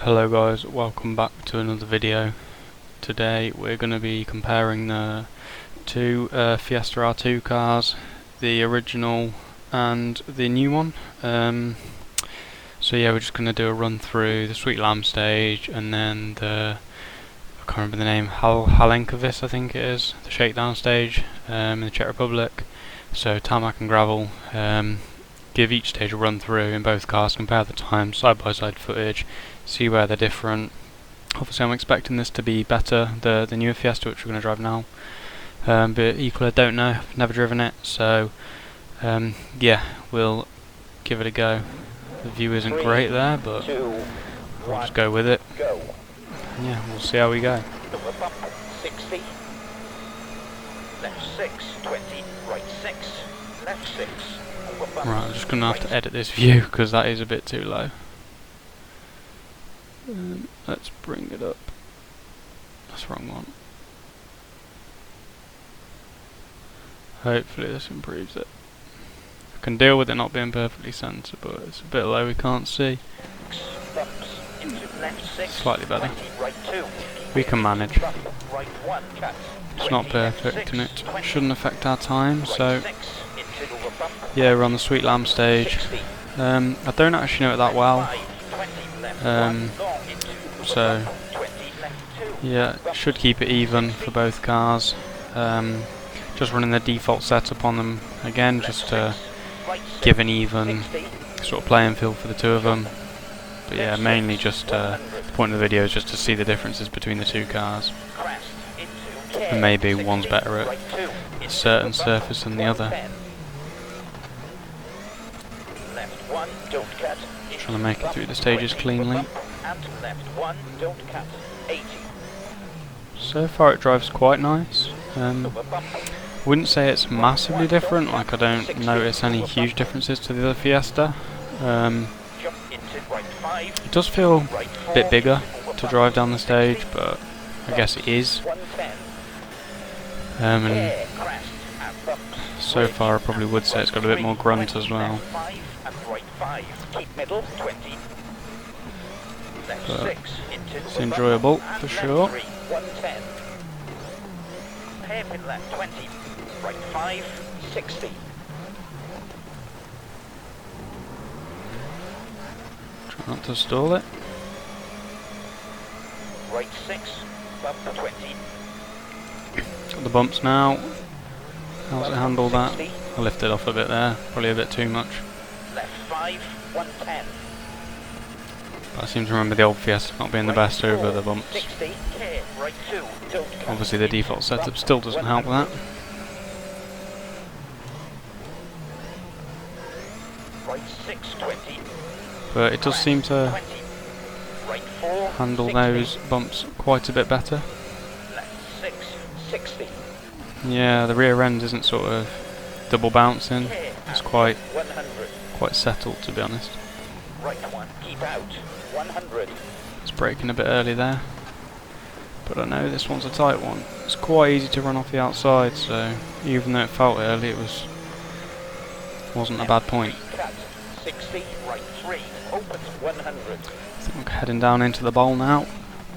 Hello guys, welcome back to another video. Today we're going to be comparing the two Fiesta R2 cars, the original and the new one. So yeah, we're just going to do a run through the Sweet Lamb stage and then I can't remember the name, Halenkovis I think it is, the shakedown stage in the Czech Republic. So tarmac and gravel. Give each stage a run through in both cars, compare the times, side by side footage, see where they're different. Obviously I'm expecting this to be better, the newer Fiesta which we're going to drive now, but equally I don't know, I've never driven it, so yeah, we'll give it a go. The view isn't great there, but we'll just go with it. Yeah, we'll see how we go. 60, left 6, 20, right 6, left 6. Right, I'm just going to have to edit this view because that is a bit too low. Let's bring it up. That's the wrong one. Hopefully this improves it. I can deal with it not being perfectly centered, but it's a bit low, we can't see. Slightly better. We can manage. It's not perfect and it shouldn't affect our time, so yeah, we're on the Sweet Lamb stage. I don't actually know it that well, so yeah, should keep it even for both cars. Just running the default setup on them again, just to give an even sort of playing field for the two of them. But yeah, mainly just the point of the video is just to see the differences between the two cars, and maybe one's better at a certain surface than the other. Trying to make it through the stages cleanly. So far it drives quite nice. Wouldn't say it's massively different, like I don't notice any huge differences to the other Fiesta. It does feel a bit bigger to drive down the stage, but I guess it is. And so far I probably would say it's got a bit more grunt as well. But it's enjoyable for sure. Hairpin left 20, right 5, 60. Try not to stall it. Right 6, bump 20. Got the bumps now. How's it handle that? I lifted off a bit there, probably a bit too much. Left 5, 110. But I seem to remember the old Fiesta not being the best over the bumps. 60, right 2, don't cut. Obviously the default setup still doesn't help that. Right 6, 20. But it does seem to handle those bumps quite a bit better. Left 6, 60. Yeah, the rear end isn't sort of double bouncing. It's quite settled, to be honest. Right 1, keep out. 100. It's braking a bit early there, but I know this one's a tight one. It's quite easy to run off the outside, so even though it felt early, wasn't a bad point. 60, right 3, opens 100. I think we're heading down into the bowl now.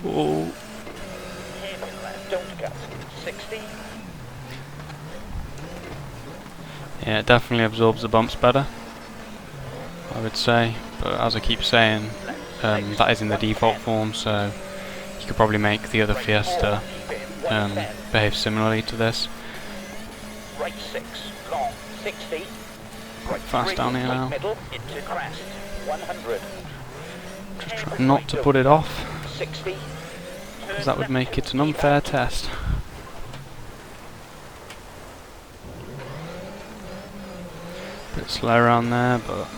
Ooh. Hairpin left, don't cut. 60. Yeah, it definitely absorbs the bumps better, I would say, but as I keep saying, that is in the default form, so you could probably make the other Fiesta behave similarly to this. Right 6, long 60. Quite fast down here now. Middle into crest 100. Just try not to put it off, 60. because that would make it an unfair test. Bit slow around there, but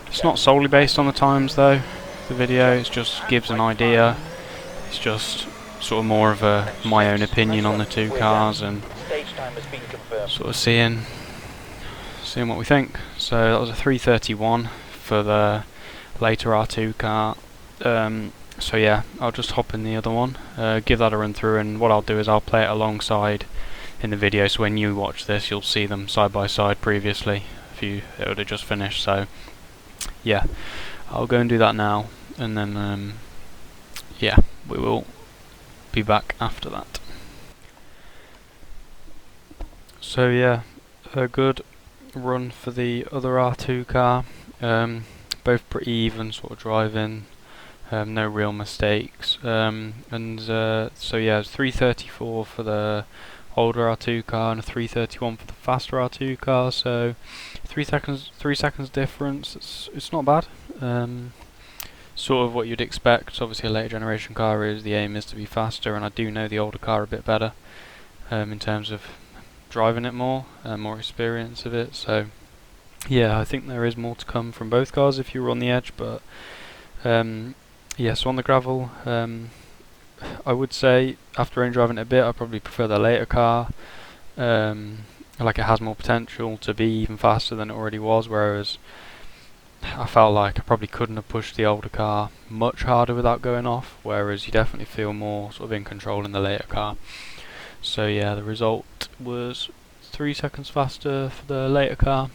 it's not solely based on the times though. The video, it just gives an idea. It's just sort of more of my own opinion on the two cars and sort of seeing what we think. So that was a 331 for the later R2 car. So yeah, I'll just hop in the other one, give that a run through, and what I'll do is I'll play it alongside in the video, so when you watch this you'll see them side by side previously, it would have just finished. So yeah, I'll go and do that now. and then yeah, we will be back after that. So yeah, a good run for the other R2 car. Both pretty even sort of driving, no real mistakes. So yeah, it's 334 for the older R2 car and a 331 for the faster R2 car. So 3 seconds difference. It's not bad. Sort of what you'd expect. Obviously, a later generation car is the aim is to be faster, and I do know the older car a bit better in terms of driving it more, more experience of it. So yeah, I think there is more to come from both cars if you were on the edge. But yeah, so on the gravel, I would say after only driving it a bit, I probably prefer the later car. Like it has more potential to be even faster than it already was, whereas I felt like I probably couldn't have pushed the older car much harder without going off, whereas you definitely feel more sort of in control in the later car. So yeah, the result was 3 seconds faster for the later car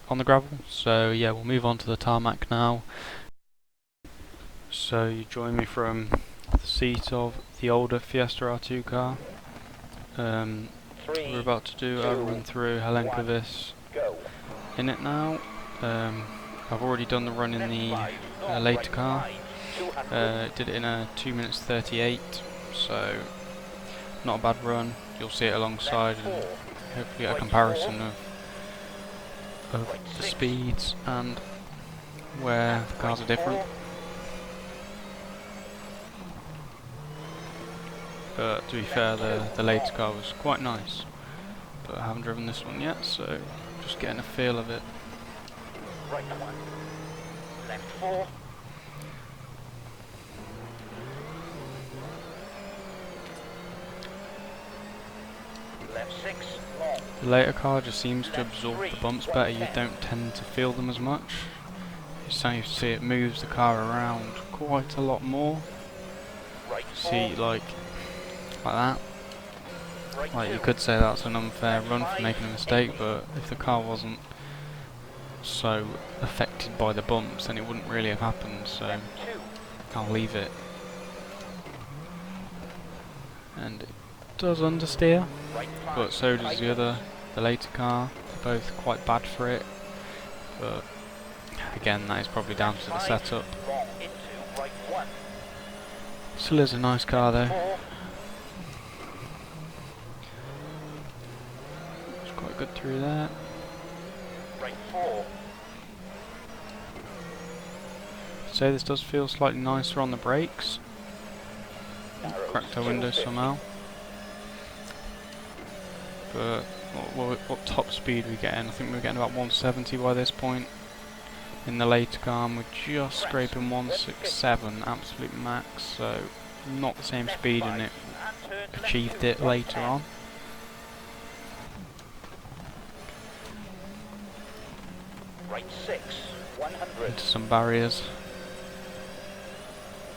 on the gravel. So yeah, we'll move on to the tarmac now. So you join me from the seat of the older Fiesta R2 car. We're about to do a run through Helenkovic in it now. I've already done the run in the later car. Did it in a 2 minutes 38, so not a bad run. You'll see it alongside and hopefully get a comparison of the speeds and where the cars are different. But to be fair, the later car was quite nice, but I haven't driven this one yet, so just getting a feel of it. Right 1. Left 4. Left 6. Long. The later car just seems to absorb the bumps better. You don't tend to feel them as much. You see it moves the car around quite a lot more. Right See, like that. Like you could say that's an unfair run for making a mistake, but if the car wasn't so affected by the bumps, then it wouldn't really have happened. So I'll leave it. And it does understeer, but so does the later car. They're both quite bad for it, but again, that is probably down to the setup. Still is a nice car though. It's quite good through there. So this does feel slightly nicer on the brakes. Cracked our windows somehow. But what top speed we getting? I think we're getting about 170 by this point. In the later car, we're just scraping 167 absolute max, so not the same speed, and it achieved it later on. Right 6, 100. Into some barriers.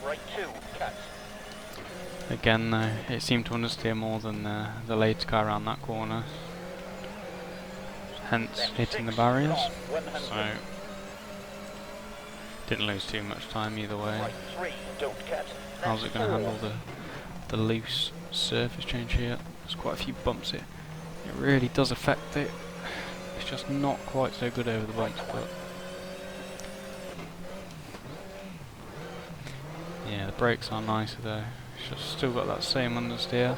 Right 2, cut. Again though, it seemed to understeer more than the later car around that corner. Hence hitting the barriers. So didn't lose too much time either way. Right 3, don't cut. How's it going to handle the loose surface change here? There's quite a few bumps here. It really does affect it. It's just not quite so good over the bumps, but yeah, the brakes are nicer though. It's just still got that same understeer.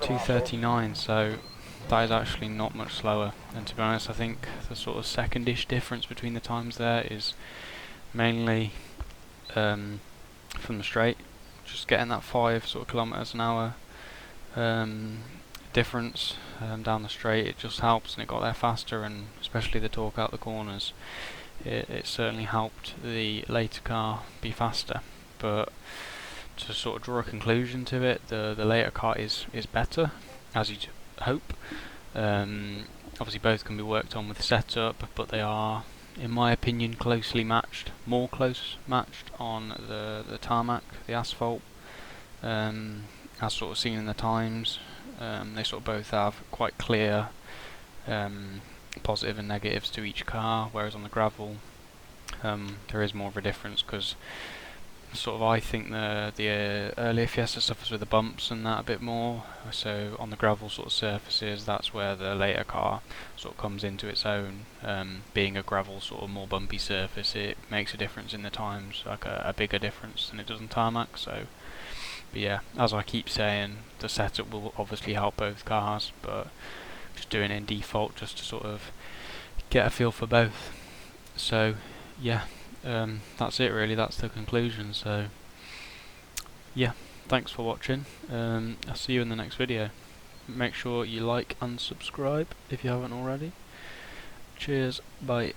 239, so that is actually not much slower. And to be honest, I think the sort of secondish difference between the times there is mainly from the straight. Just getting that 5 sort of kilometers an hour difference down the straight, it just helps, and it got there faster, and especially the torque out the corners, it certainly helped the later car be faster. But to sort of draw a conclusion to it, the later car is better, as you'd hope. Obviously both can be worked on with the setup, but they are, in my opinion, closely matched, more close matched on the tarmac, the asphalt, as sort of seen in the times. They sort of both have quite clear positive and negatives to each car, whereas on the gravel there is more of a difference, because sort of, I think the earlier Fiesta suffers with the bumps and that a bit more. So on the gravel sort of surfaces, that's where the later car sort of comes into its own. Being a gravel sort of more bumpy surface, it makes a difference in the times, like a bigger difference than it does on tarmac. So, but yeah, as I keep saying, the setup will obviously help both cars, but just doing it in default just to sort of get a feel for both. So yeah, that's it really, that's the conclusion. So yeah, thanks for watching. I'll see you in the next video. Make sure you like and subscribe if you haven't already. Cheers, bye.